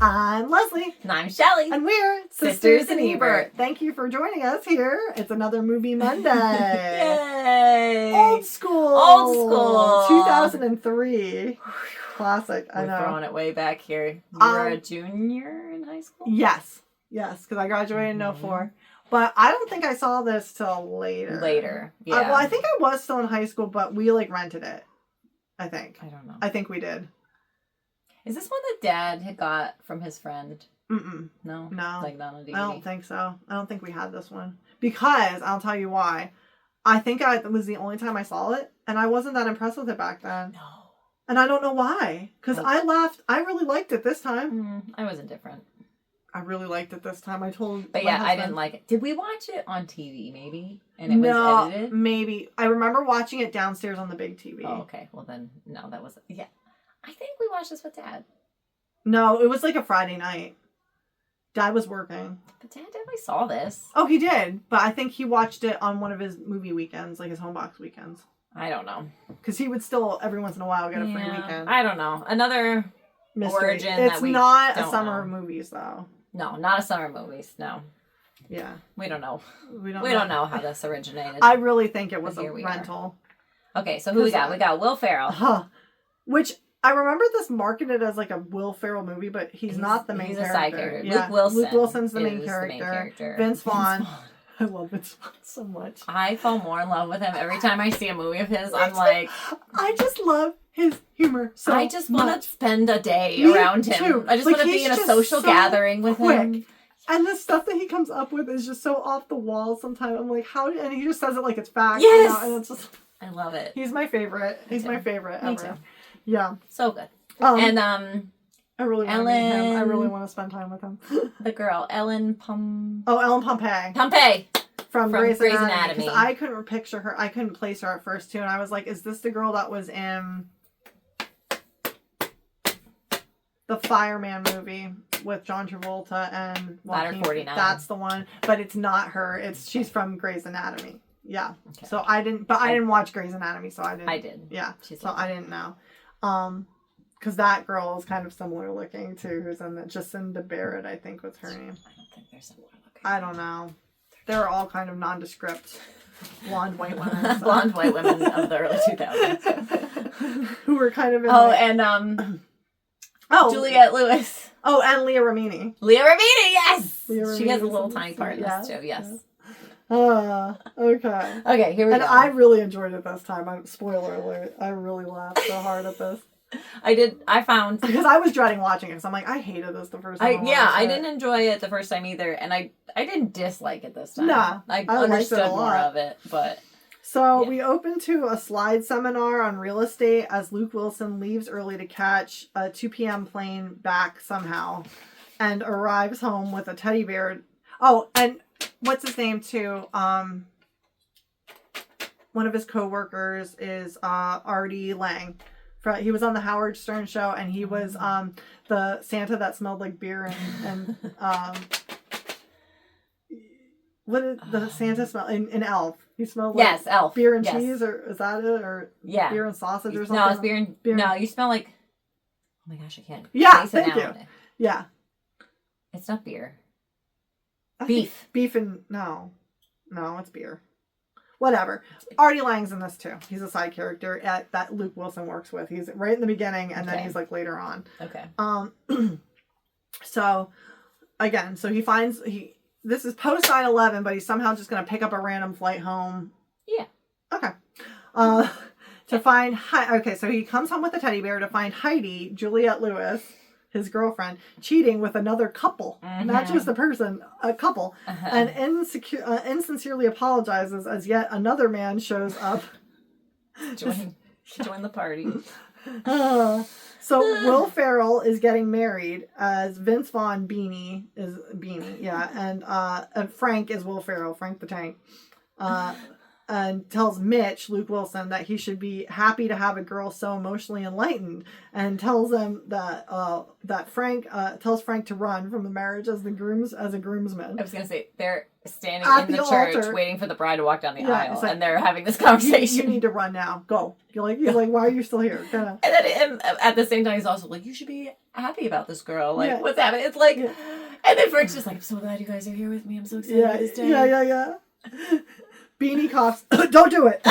I'm Leslie. And I'm Shelley. And we're Sisters in Ebert. Thank you for joining us here. It's another Movie Monday. Yay! Old school. 2003. Classic. I know. We're throwing it way back here. You were a junior in high school? Yes, because I graduated in 04. But I don't think I saw this till later. Yeah. Well, I think I was still in high school, but we rented it. I think. I don't know. I think we did. Is this one that Dad had got from his friend? Mm-mm. No? No. Like not on DVD? I don't think so. I don't think we had this one. Because, I'll tell you why. I think it was the only time I saw it, and I wasn't that impressed with it back then. No. And I don't know why. Because I really liked it this time. I was indifferent. I really liked it this time. But yeah, I didn't like it. Did we watch it on TV, maybe? And it was edited? Maybe. I remember watching it downstairs on the big TV. Oh, okay. Well then, no, that was... Yeah. I think we watched this with Dad. No, it was like a Friday night. Dad was working. But Dad definitely saw this. Oh, he did. But I think he watched it on one of his movie weekends, like his homebox weekends. I don't know. Because he would still, every once in a while, get a free weekend. I don't know. Another mystery. Origin It's that we not don't a summer of know. movies, though. No, not a summer movies. No. Yeah. We don't know. We don't know how this originated. I really think it was But a here we rental. Okay, so who we got? We got Will Ferrell. Which I remember this marketed as like a Will Ferrell movie, but he's not the main character. He's a side character. Yeah. Luke Wilson's the main character. Vince Vaughn. I love Vince Vaughn so much. I fall more in love with him every time I see a movie of his. I'm like, I just love his humor so I just much. want to spend a day Me around him. too. I just want to be in a social gathering with him. And the stuff that he comes up with is just so off the wall sometimes. I'm like, how? And he just says it like it's fact. Yes! You know, and it's just, I love it. He's my favorite. He's my favorite ever. Me too. Yeah. So good. And I really want to meet him. I really want to spend time with him. The girl, Ellen Pompey. Pompey. From Grey's Anatomy. Because I couldn't picture her. I couldn't place her at first, too. And I was like, is this the girl that was in the Fireman movie with John Travolta and Ladder 49? That's the one. But it's not her. She's from Grey's Anatomy. Yeah. Okay. So I didn't watch Grey's Anatomy, so I didn't. I did. Yeah. I didn't know. Because that girl is kind of similar looking to who's in it. Jacinda Barrett, I think was her name. I don't think they're similar looking. I don't know. They're all kind of nondescript blonde white women. So. Blonde white women of the early 2000s. Who were kind of in Juliette Lewis. Oh, and Leah Remini. Leah Remini, yes! Leah Remini she has a little tiny part in this too, yes. Okay. Okay, here we go. And I really enjoyed it this time. Spoiler alert. I really laughed so hard at this. I found... Because I was dreading watching it, because I'm like, I hated this the first time. I didn't enjoy it the first time either, and I didn't dislike it this time. Nah, I understood more of it, but... So we open to a slide seminar on real estate as Luke Wilson leaves early to catch a 2 p.m. plane back somehow and arrives home with a teddy bear. Oh, and what's his name too? One of his co-workers is Artie Lang. He was on the Howard Stern show, and he was the Santa that smelled like beer and what did the Santa smell in Elf? He smelled like Elf. Beer and cheese, or is that it? Or beer and sausage or something? No, it's beer and... No, you smell like... Oh my gosh, I can't. Yeah, thank you. Yeah. It's not beer. Beef. Beef and... No, it's beer. Whatever. Artie Lang's in this too. He's a side character that Luke Wilson works with. He's right in the beginning, and then he's like later on. Okay. So, again, he finds... This is post 9/11, but he's somehow just going to pick up a random flight home. Yeah. Okay. To find... Okay, so he comes home with a teddy bear to find Heidi, Juliette Lewis, his girlfriend, cheating with another couple. Not just a person, a couple. And insincerely apologizes as yet another man shows up. Join the party. So Will Ferrell is getting married as Vince Vaughn and Frank is Will Ferrell, Frank the Tank. and tells Mitch, Luke Wilson, that he should be happy to have a girl so emotionally enlightened, and tells him that Frank tells Frank to run from the marriage as a groomsman. I was gonna say they're standing in the church altar, waiting for the bride to walk down the aisle, and they're having this conversation. You need to run now. Go. He's like, why are you still here? And then at the same time, he's also like, you should be happy about this girl. Like, what's happening? It's like, and then Frank's just like, I'm so glad you guys are here with me. I'm so excited for this day. Yeah. Beanie coughs, don't do it.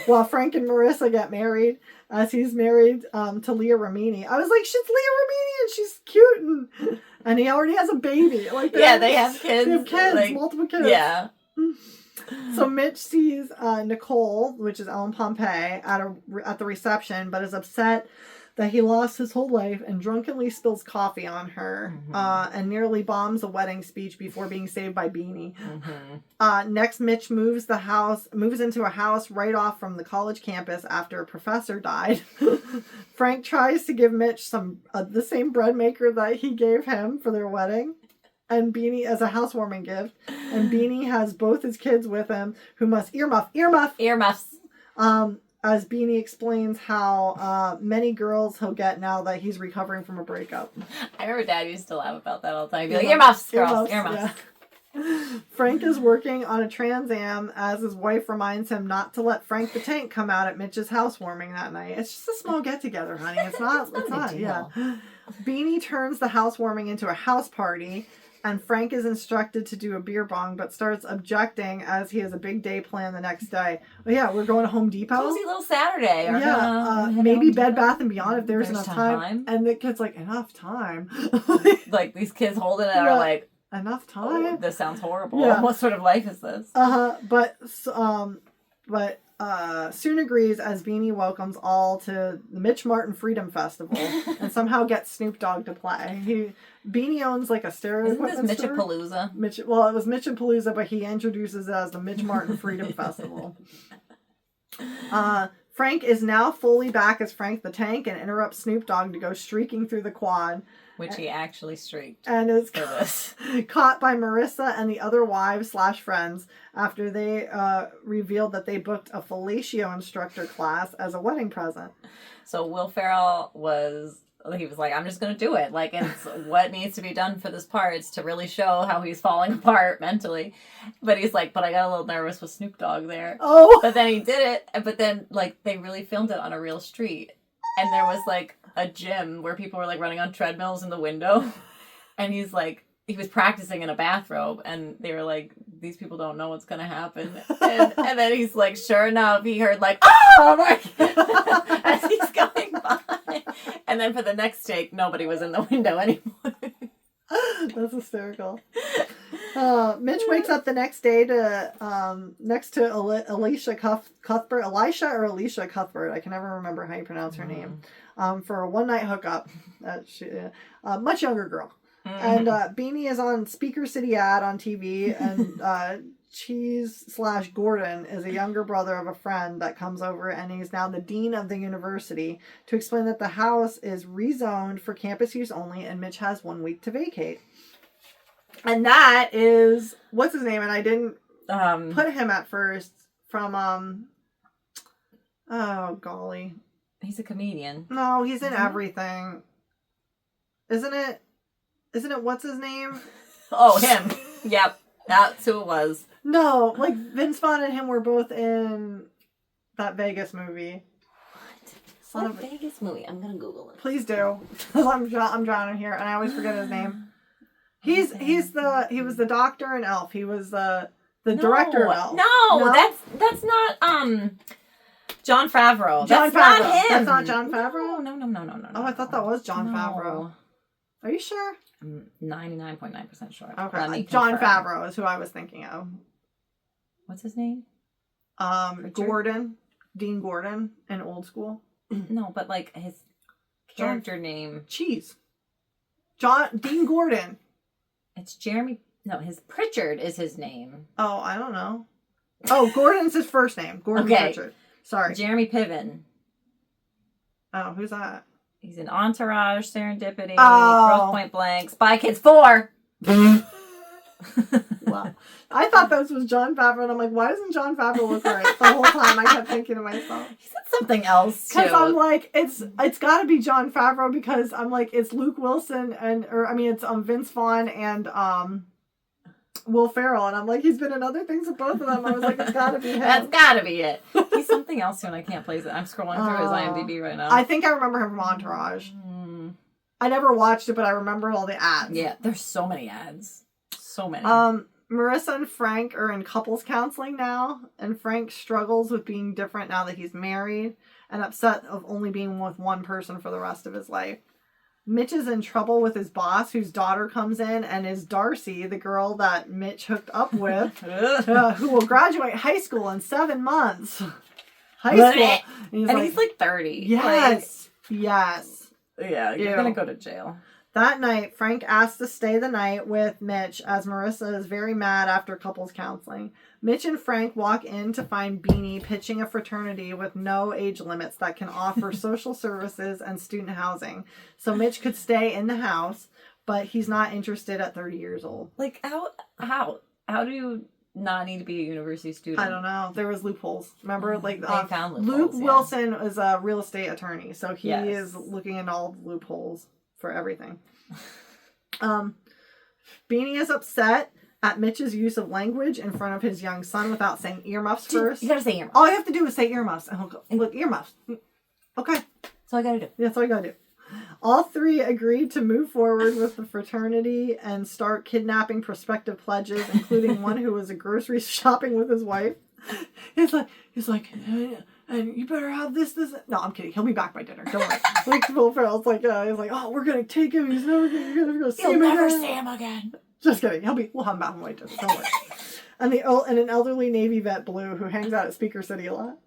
While Frank and Marissa get married, as he's married to Leah Remini. I was like, she's Leah Remini and she's cute, and he already has a baby. Like, they have kids. They have kids, like, multiple kids. Yeah. So Mitch sees Nicole, which is Ellen Pompey, at the reception, but is upset that he lost his whole life and drunkenly spills coffee on her, and nearly bombs a wedding speech before being saved by Beanie. Next, Mitch moves into a house right off from the college campus after a professor died. Frank tries to give Mitch the same bread maker that he gave him for their wedding, and Beanie as a housewarming gift. And Beanie has both his kids with him, who must earmuffs. As Beanie explains how many girls he'll get now that he's recovering from a breakup. I remember Dad used to laugh about that all the time. He'd be like, earmuffs, girls, earmuffs. Yeah. Frank is working on a Trans Am as his wife reminds him not to let Frank the Tank come out at Mitch's housewarming that night. It's just a small get-together, honey. It's not. Beanie turns the housewarming into a house party, and Frank is instructed to do a beer bong, but starts objecting as he has a big day planned the next day. Well, yeah, we're going to Home Depot. Cozy little Saturday. Maybe Bed Bath & Beyond if there's enough time. And the kid's like, enough time? Like, these kids holding it are like, enough time? Oh, this sounds horrible. Yeah. What sort of life is this? But soon agrees as Beanie welcomes all to the Mitch Martin Freedom Festival and somehow gets Snoop Dogg to play. Beanie owns like a stereo equipment store. Isn't this Mitchapalooza? Well, it was Mitchapalooza, but he introduces it as the Mitch Martin Freedom Festival. Frank is now fully back as Frank the Tank and interrupts Snoop Dogg to go streaking through the quad. Which he actually streaked. And is caught by Marissa and the other wives/friends after they revealed that they booked a fellatio instructor class as a wedding present. So Will Ferrell was like, I'm just going to do it. Like, it's what needs to be done for this part. It's to really show how he's falling apart mentally. But he's like, but I got a little nervous with Snoop Dogg there. Oh. But then he did it. But then, like, they really filmed it on a real street. And there was, like, a gym where people were, like, running on treadmills in the window. And he's like, he was practicing in a bathrobe. And they were like, these people don't know what's going to happen. And then he's like, sure enough, he heard, like, oh my God, as he's going by. And then for the next take, nobody was in the window anymore. That's hysterical. Mitch wakes up the next day next to Elisha Cuthbert. I can never remember how you pronounce her name. For a one-night hookup. Much younger girl. And Beanie is on Speaker City ad on TV, and Cheese/Gordon is a younger brother of a friend that comes over, and he's now the dean of the university, to explain that the house is rezoned for campus use only, and Mitch has 1 week to vacate. And that is, what's his name? And I didn't put him at first, from, oh golly. He's a comedian. No, he's in everything. Isn't it what's his name? Oh, him. Yep. That's who it was. No, like Vince Vaughn and him were both in that Vegas movie. What Vegas movie? I'm gonna Google it. Please do, because I'm drowning here, and I always forget his name. He was the doctor in Elf. He was the director of Elf. No, that's not Jon Favreau. That's not him. That's not Jon Favreau. No. Oh, I thought that was Jon Favreau. Are you sure? I'm 99.9% sure. Okay, Jon Favreau is who I was thinking of. What's his name? Gordon. Dean Gordon in Old School. No, but like his character name. Cheese. Dean Gordon. It's Jeremy. No, his Pritchard is his name. Oh, I don't know. Oh, Gordon's his first name. Gordon Pritchard. Sorry. Jeremy Piven. Oh, who's that? He's in Entourage, Serendipity, Grosse Point Blank, Spy Kids 4. Wow. well. I thought this was Jon Favreau, and I'm like, why doesn't Jon Favreau look right? The whole time I kept thinking to myself. He said something else, too. Because I'm like, it's got to be Jon Favreau, because I'm like, it's Luke Wilson, it's Vince Vaughn and Will Ferrell, and I'm like, he's been in other things with both of them. I was like, it's got to be him. That's got to be it. He's something else too, and I can't place it. I'm scrolling through his IMDb right now. I think I remember him from Entourage. I never watched it, but I remember all the ads. Yeah, there's so many ads. So many. Marissa and Frank are in couples counseling now, and Frank struggles with being different now that he's married and upset of only being with one person for the rest of his life. Mitch is in trouble with his boss, whose daughter comes in, and is Darcy, the girl that Mitch hooked up with, who will graduate high school in 7 months. High school. And he's like 30. Yes. Yes. Yeah, you're going to go to jail. That night, Frank asks to stay the night with Mitch, as Marissa is very mad after couples counseling. Mitch and Frank walk in to find Beanie pitching a fraternity with no age limits that can offer social services and student housing. So Mitch could stay in the house, but he's not interested at 30 years old. Like, how do you not need to be a university student? I don't know. There was loopholes. Remember? They found loopholes, Luke Wilson is a real estate attorney, so he is looking into all the loopholes for everything. Beanie is upset at Mitch's use of language in front of his young son without saying earmuffs first. You gotta say earmuffs. All you have to do is say earmuffs, and he'll go, look, earmuffs. Okay. That's all I gotta do. That's all you gotta do. All three agreed to move forward with the fraternity and start kidnapping prospective pledges, including one who was grocery shopping with his wife. He's like, and you better have this. No, I'm kidding. He'll be back by dinner. Don't worry. Like Will Ferrell's like, he's like, oh, we're gonna take him. He's never gonna see him again. You'll never see him again. Just kidding. We'll have him back by dinner. Don't worry. And an elderly Navy vet, Blue, who hangs out at Speaker City a lot.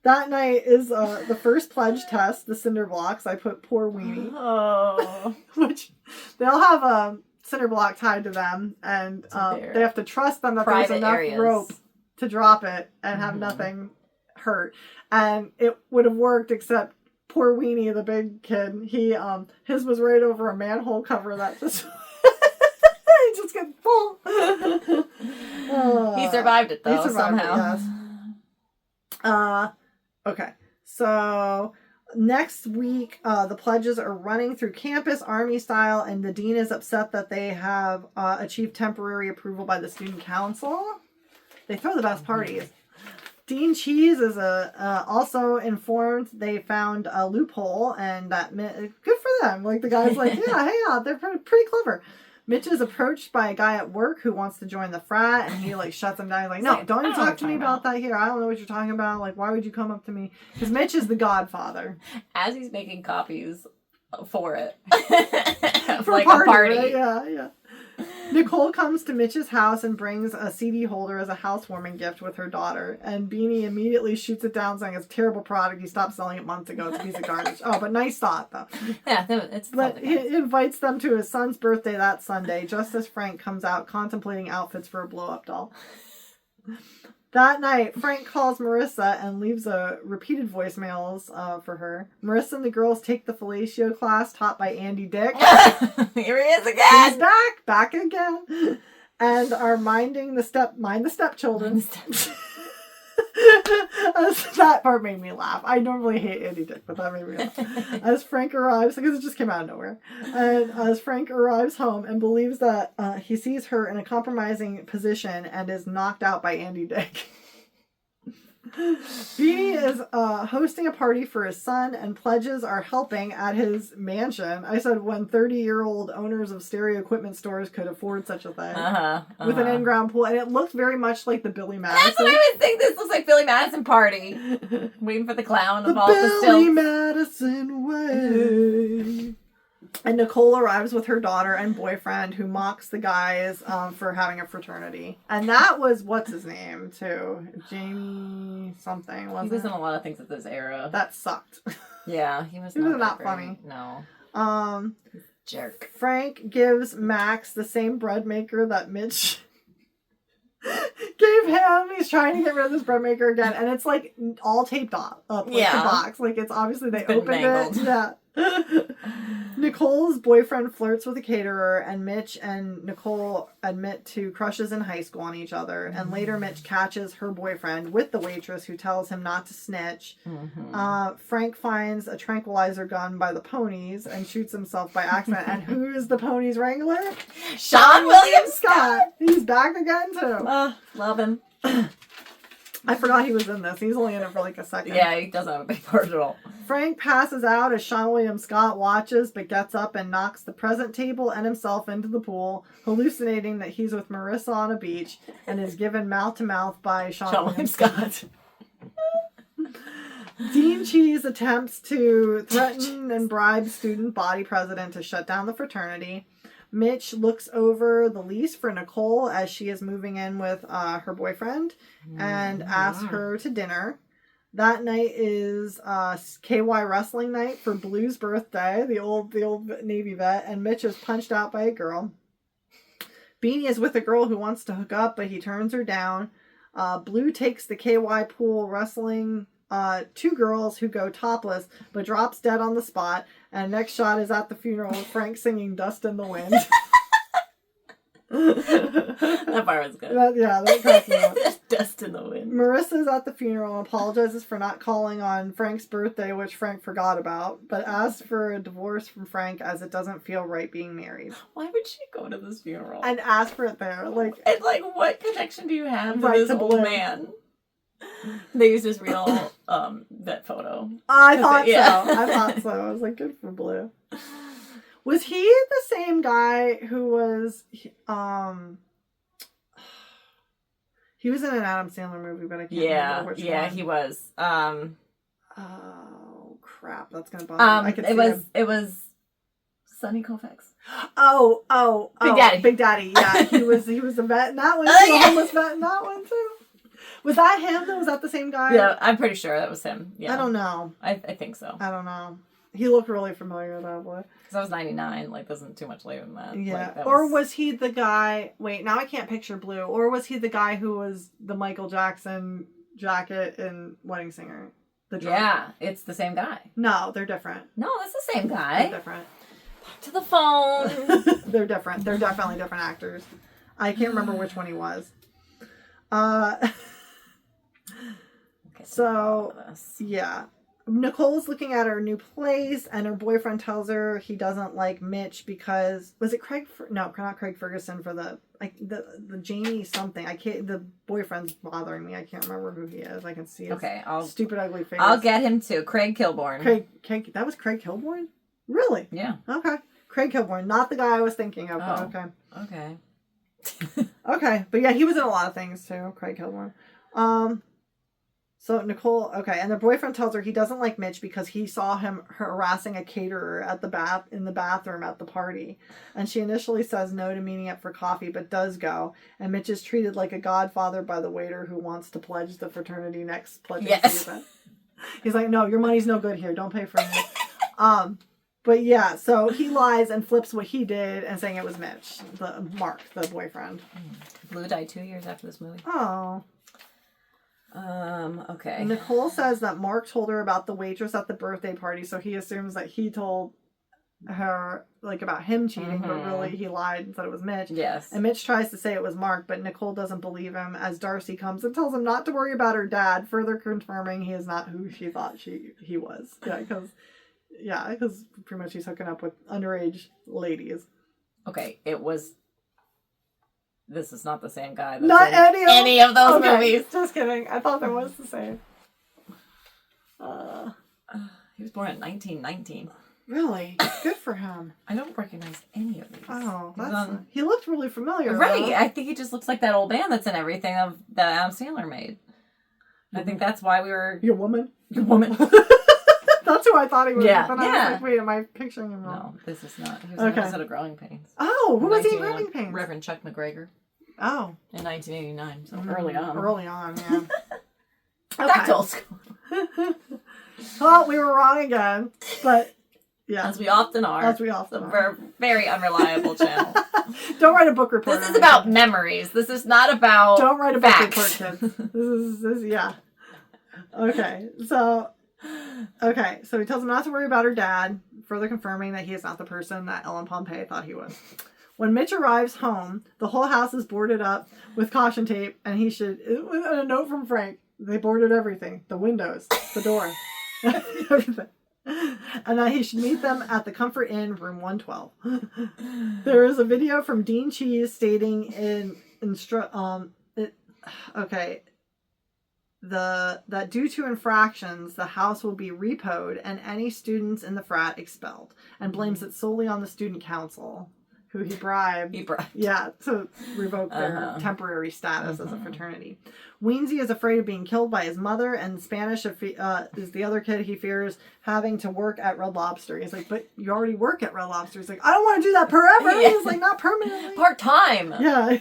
That night is the first pledge test, the cinder blocks. I put poor weenie. Oh. Which they'll have a cinder block tied to them, and they have to trust them that there's enough rope to drop it and have nothing hurt. And it would have worked, except poor weenie, the big kid, his was right over a manhole cover that just he just gets full. He survived it though, somehow. It, yes. Okay, so next week, the pledges are running through campus, army style, and the dean is upset that they have achieved temporary approval by the student council. They throw the best parties. Dean Cheese is also informed they found a loophole, and that good for them. Like, the guy's like, yeah, they're pretty clever. Mitch is approached by a guy at work who wants to join the frat, and he shuts him down. He's like, no, don't you talk to me about that here. I don't know what you're talking about. Like, why would you come up to me? Because Mitch is the godfather. As he's making copies for it. For like a party. Right? Yeah. Nicole comes to Mitch's house and brings a CD holder as a housewarming gift with her daughter. And Beanie immediately shoots it down, saying it's a terrible product. He stopped selling it months ago. It's a piece of garbage. Oh, but nice thought, though. Yeah, it's But he invites them to his son's birthday that Sunday, just as Frank comes out contemplating outfits for a blow-up doll. That night, Frank calls Marissa and leaves repeated voicemails for her. Marissa and the girls take the fellatio class taught by Andy Dick. Here he is again. He's back again, and are mind the stepchildren. That part made me laugh. I normally hate Andy Dick, but that made me laugh. As Frank arrives, because it just came out of nowhere, and as Frank arrives home and believes that he sees her in a compromising position and is knocked out by Andy Dick. Beanie is hosting a party for his son, and pledges are helping at his mansion. I said when 30-year-old owners of stereo equipment stores could afford such a thing. With an in-ground pool, and it looked very much like the Billy Madison. That's what I was thinking. This looks like Billy Madison party. Waiting for the clown of all the stilts. Billy Madison way. And Nicole arrives with her daughter and boyfriend, who mocks the guys for having a fraternity. And that was, what's his name, too? Jamie something, wasn't it? He was in a lot of things at this era. That sucked. Yeah, he was not funny. No. Jerk. Frank gives Max the same bread maker that Mitch gave him. He's trying to get rid of this bread maker again. And it's like all taped up like the box. Like, it's obviously they opened it. Yeah. Nicole's boyfriend flirts with a caterer, and Mitch and Nicole admit to crushes in high school on each other. And later, Mitch catches her boyfriend with the waitress, who tells him not to snitch. Frank finds a tranquilizer gun by the ponies and shoots himself by accident. And who's the ponies wrangler? Sean William Scott. He's back again too. Love him. I forgot he was in this. He's only in it for like a second. Yeah, he doesn't have a big part at all. Frank passes out as Sean William Scott watches, but gets up and knocks the present table and himself into the pool, hallucinating that he's with Marissa on a beach, and is given mouth-to-mouth by Sean William Scott. Dean Cheese attempts to threaten and bribe student body president to shut down the fraternity. Mitch looks over the lease for Nicole as she is moving in with her boyfriend and asks her to dinner. That night is KY wrestling night for Blue's birthday, the old Navy vet, and Mitch is punched out by a girl. Beanie is with a girl who wants to hook up, but he turns her down. Blue takes the KY pool wrestling two girls who go topless, but drops dead on the spot. And next shot is at the funeral with Frank singing Dust in the Wind. That part was good. That cracked me up. Dust in the Wind. Marissa's at the funeral and apologizes for not calling on Frank's birthday, which Frank forgot about, but asks for a divorce from Frank as it doesn't feel right being married. Why would she go to this funeral? And ask for it there. And what connection do you have to this old Blue. man? They used his real vet photo. I thought so. I was like, good for Blue. Was he the same guy who was he was in an Adam Sandler movie, but I can't remember which one. Yeah, he was. Oh crap, that's gonna bother me. It was Sonny Koufax. Oh, Big Daddy. Yeah, he was a vet in that one. The homeless vet in that one too. Was that him? Was that the same guy? Yeah, I'm pretty sure that was him. Yeah, I don't know. I think so. I don't know. He looked really familiar, that boy. Because I was 99. Wasn't too much later than that. Yeah. Was he the guy? Wait, now I can't picture Blue. Or was he the guy who was the Michael Jackson jacket in Wedding Singer? Yeah, it's the same guy. No, they're different. No, that's the same guy. They're different. Back to the phone. They're different. They're definitely different actors. I can't remember which one he was. So, yeah. Nicole's looking at her new place, and her boyfriend tells her he doesn't like Mitch because... Was it Craig... No, not Craig Ferguson for the Jamie something. The boyfriend's bothering me. I can't remember who he is. I can see his stupid ugly face. I'll get him too. Craig Kilborn. Craig, that was Craig Kilborn? Really? Yeah. Okay. Craig Kilborn. Not the guy I was thinking of. Oh. Okay. Okay. But yeah, he was in a lot of things too. Craig Kilborn. So Nicole, and their boyfriend tells her he doesn't like Mitch because he saw him harassing a caterer in the bathroom at the party. And she initially says no to meeting up for coffee, but does go. And Mitch is treated like a godfather by the waiter who wants to pledge the fraternity next pledging season. He's like, no, your money's no good here. Don't pay for me. But yeah, so he lies and flips what he did and saying it was Mitch, Mark, the boyfriend. Blue died 2 years after this movie. Oh. Okay. Nicole says that Mark told her about the waitress at the birthday party, so he assumes that he told her, about him cheating, but really he lied and said it was Mitch. Yes. And Mitch tries to say it was Mark, but Nicole doesn't believe him as Darcy comes and tells him not to worry about her dad, further confirming he is not who she thought he was. Yeah, because pretty much he's hooking up with underage ladies. Okay, this is not the same guy. Not any of those movies. Just kidding. I thought that was the same. He was born in 1919. Really? Good for him. I don't recognize any of these. Oh, he looked really familiar. Right. Though. I think he just looks like that old man that's in everything that Adam Sandler made. I think that's why we were... Your woman? Your woman. That's who I thought he was. Yeah. But I was like, wait, am I picturing him wrong? No, this is not. He was in an episode of Growing Pains. Oh, who was he in Growing Pains? Reverend Chuck McGregor. Oh. In 1989. So early on. Early on, yeah. Back to old school. Well, we were wrong again. But, yeah. As we often are. It's a very unreliable channel. Don't write a book report. This is about memories. This is not about Don't write a facts. book report, kids. This is yeah. Okay, so he tells him not to worry about her dad, further confirming that he is not the person that Ellen Pompey thought he was. When Mitch arrives home, the whole house is boarded up with caution tape, and with a note from Frank. They boarded everything. The windows, the door, everything. And that he should meet them at the Comfort Inn, room 112. There is a video from Dean Cheese stating that due to infractions, the house will be repoed and any students in the frat expelled, and blames it solely on the student council, who he bribed. Yeah, to revoke their temporary status as a fraternity. Weensy is afraid of being killed by his mother, and Spanish is the other kid he fears having to work at Red Lobster. He's like, but you already work at Red Lobster. He's like, I don't want to do that forever. Yeah. He's like, not permanently. Part-time. Yeah.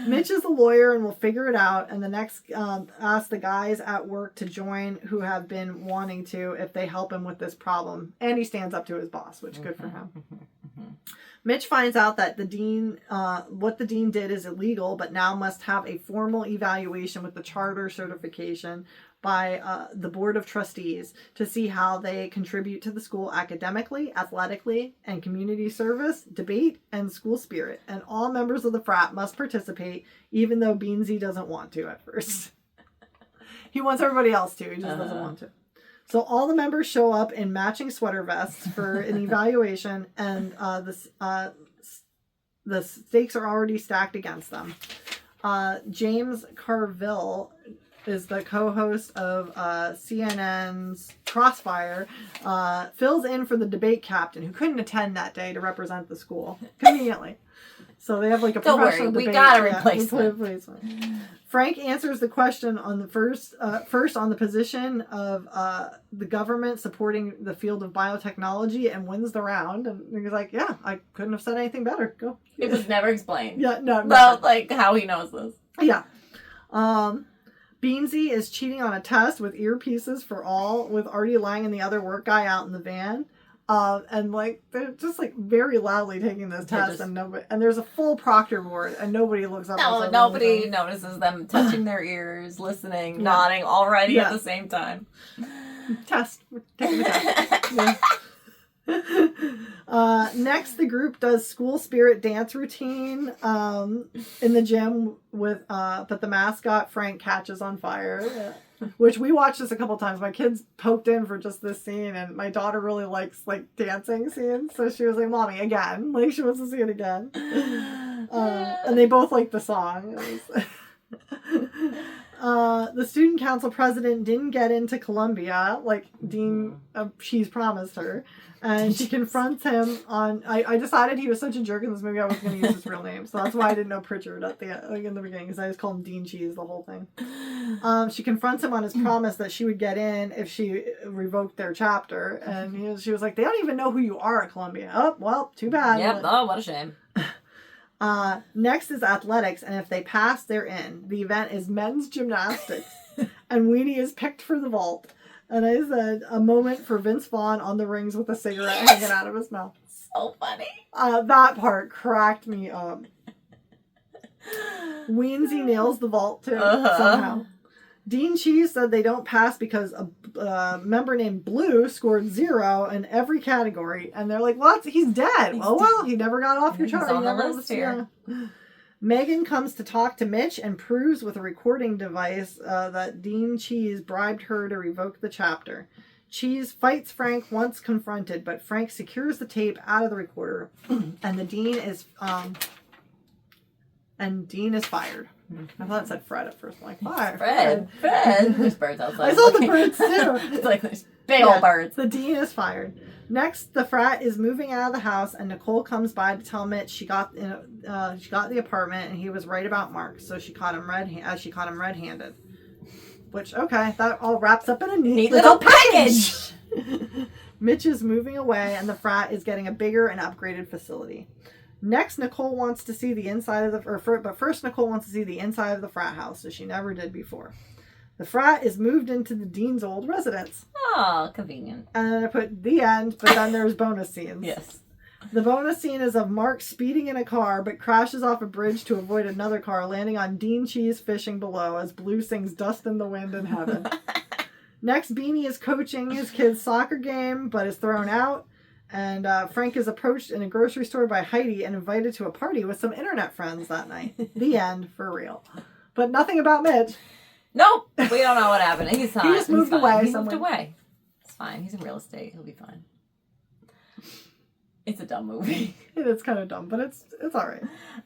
Mitch is a lawyer and will figure it out, and the next asks the guys at work to join who have been wanting to if they help him with this problem. And he stands up to his boss, which good for him. Mitch finds out that what the dean did is illegal, but now must have a formal evaluation with the charter certification by the board of trustees to see how they contribute to the school academically, athletically, and community service, debate, and school spirit. And all members of the frat must participate, even though Beansy doesn't want to at first. He wants everybody else to, he just doesn't want to. So all the members show up in matching sweater vests for an evaluation, and the stakes are already stacked against them. James Carville is the co-host of CNN's Crossfire, fills in for the debate captain, who couldn't attend that day to represent the school, conveniently. So they have like a professional debate. We got a replacement. Frank answers the question on the first on the position of the government supporting the field of biotechnology, and wins the round. And he's like, yeah, I couldn't have said anything better. Go. It was never explained. Yeah, no. Well, like how he knows this. Yeah. Beansy is cheating on a test with earpieces for all, with Artie Lang and the other work guy out in the van. And like they're just like very loudly taking this test, and there's a full proctor board, and nobody looks up. No, nobody notices them touching their ears, listening, nodding, all writing at the same time. Test. We're taking the test. Next, the group does school spirit dance routine in the gym with but the mascot Frank catches on fire. Which we watched this a couple times. My kids poked in for just this scene, and my daughter really likes like dancing scenes, so she was like, "Mommy, again!" Like she wants to see it again. And they both like the song. The student council president didn't get into Columbia like Dean she's promised her, and she confronts him on. I decided he was such a jerk in this movie I was going to use his real name, so that's why I didn't know Pritchard at in the beginning, because I just called him Dean Cheese the whole thing. She confronts him on his promise that she would get in if she revoked their chapter, and she was like, "They don't even know who you are at Columbia." Oh, well, too bad. Yep. Oh, what a shame. Next is athletics, and if they pass, they're in. The event is men's gymnastics, and Weenie is picked for the vault. And I said, a moment for Vince Vaughn on the rings with a cigarette hanging out of his mouth. So funny. That part cracked me up. Weensy nails the vault too, somehow. Dean Cheese said they don't pass because a member named Blue scored 0 in every category. And they're like, what? He's dead. Well, he never got off your chart. He's on the list here. Megan comes to talk to Mitch and proves with a recording device that Dean Cheese bribed her to revoke the chapter. Cheese fights Frank once confronted, but Frank secures the tape out of the recorder, and the Dean is fired. I thought it said Fred at first. I'm like, fire. Fred. There's birds outside. I saw the birds too. It's like there's big old birds. The Dean is fired. Next, the frat is moving out of the house, and Nicole comes by to tell Mitch she got the apartment, and he was right about Mark. So she caught him red-handed. Which, okay, that all wraps up in a neat little package. Mitch is moving away, and the frat is getting a bigger and upgraded facility. Next, Nicole wants to see the inside of but first Nicole wants to see the inside of the frat house, as she never did before. The frat is moved into the dean's old residence. Oh, convenient. And then I put the end, but then there's bonus scenes. Yes. The bonus scene is of Mark speeding in a car, but crashes off a bridge to avoid another car, landing on Dean Cheese fishing below as Blue sings Dust in the Wind in Heaven. Next, Beanie is coaching his kid's soccer game, but is thrown out. And Frank is approached in a grocery store by Heidi and invited to a party with some internet friends that night. The end, for real. But nothing about Mitch. Nope. We don't know what happened. He's fine. He just moved away. He moved away. It's fine. He's in real estate. He'll be fine. It's a dumb movie. It is kind of dumb, but it's all right.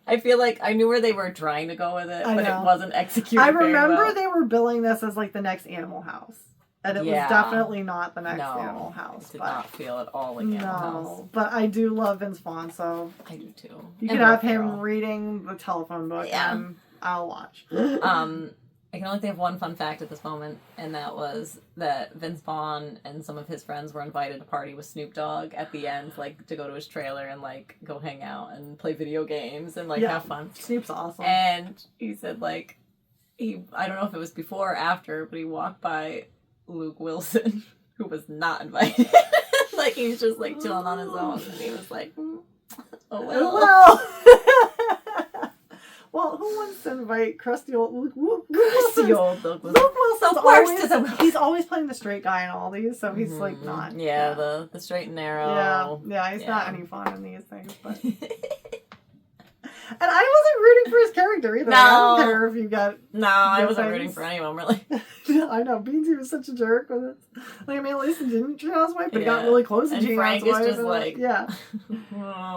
I feel like I knew where they were trying to go with it, but it wasn't executed I remember very well. they were billing this as like the next Animal House. And it was definitely not the next Animal House. It did not feel at all like Animal House. But I do love Vince Vaughn, so... I do too. You could have him reading the telephone book, and I'll watch. I can only think of one fun fact at this moment, and that was that Vince Vaughn and some of his friends were invited to party with Snoop Dogg at the end, like, to go to his trailer and, like, go hang out and play video games and, like, have fun. Snoop's awesome. And he said, like, I don't know if it was before or after, but he walked by Luke Wilson, who was not invited. Like, he was just, like, chilling on his own, and he was like, oh, well. Well, who wants to invite crusty old Luke Luke Wilson? He's always playing the straight guy in all these, so he's like not. Yeah, the straight and narrow. Yeah, he's not any fun in these things. But... And I wasn't rooting for his character either. No. I don't care if you got. No, I wasn't rooting for anyone really. I know Beansy was such a jerk with it. Like, I mean, at least he didn't cheat on his wife, but he got really close to cheating on his wife. Frank is just like,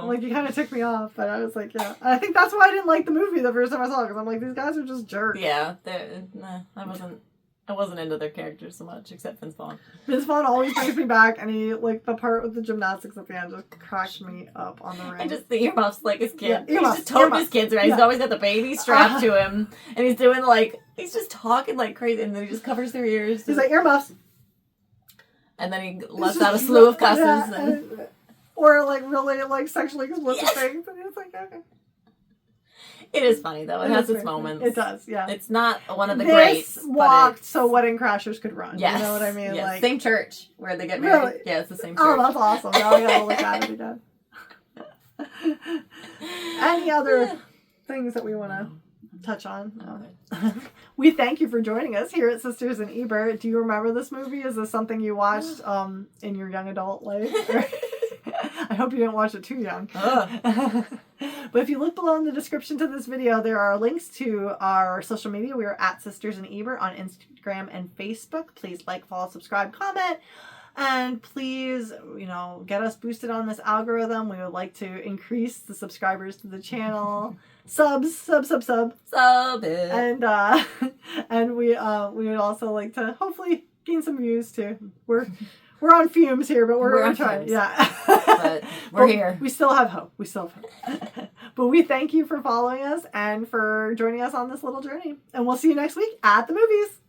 like he kind of ticked me off, but I was like, I think that's why I didn't like the movie the first time I saw it, because I'm like, these guys are just jerks. Yeah, I wasn't into their characters so much, except Vince Vaughn. Vince Vaughn always brings me back, and he, like, the part with the gymnastics at the end just cracked me up on the ring. And just the earmuffs, like his kid. Yeah, he's just toting his kids around. He's always got the baby strapped to him, and he's doing, like, he's just talking like crazy, and then he just covers their ears. He's like, earmuffs. And then he lets out a slew of cusses. Or, like, really, like, sexually explicit things, and it's like, okay. It is funny, though. It has its moments. It does, yeah. It's not one of the greats. This walked so Wedding Crashers could run. Yes. You know what I mean? Yes. Like, same church where they get married. Really? Yeah, it's the same church. Oh, that's awesome. Now I gotta look at it again. Any other things that we want to touch on? No. We thank you for joining us here at Sisters in Ebert. Do you remember this movie? Is this something you watched in your young adult life? I hope you didn't watch it too young. But if you look below in the description to this video, there are links to our social media. We are at Sisters in Ebert on Instagram and Facebook. Please like, follow, subscribe, comment. And please, get us boosted on this algorithm. We would like to increase the subscribers to the channel. Sub it. And we would also like to hopefully gain some views too. We're on fumes here, but we're trying. Yeah. But we're here. We still have hope. But we thank you for following us and for joining us on this little journey. And we'll see you next week at the movies.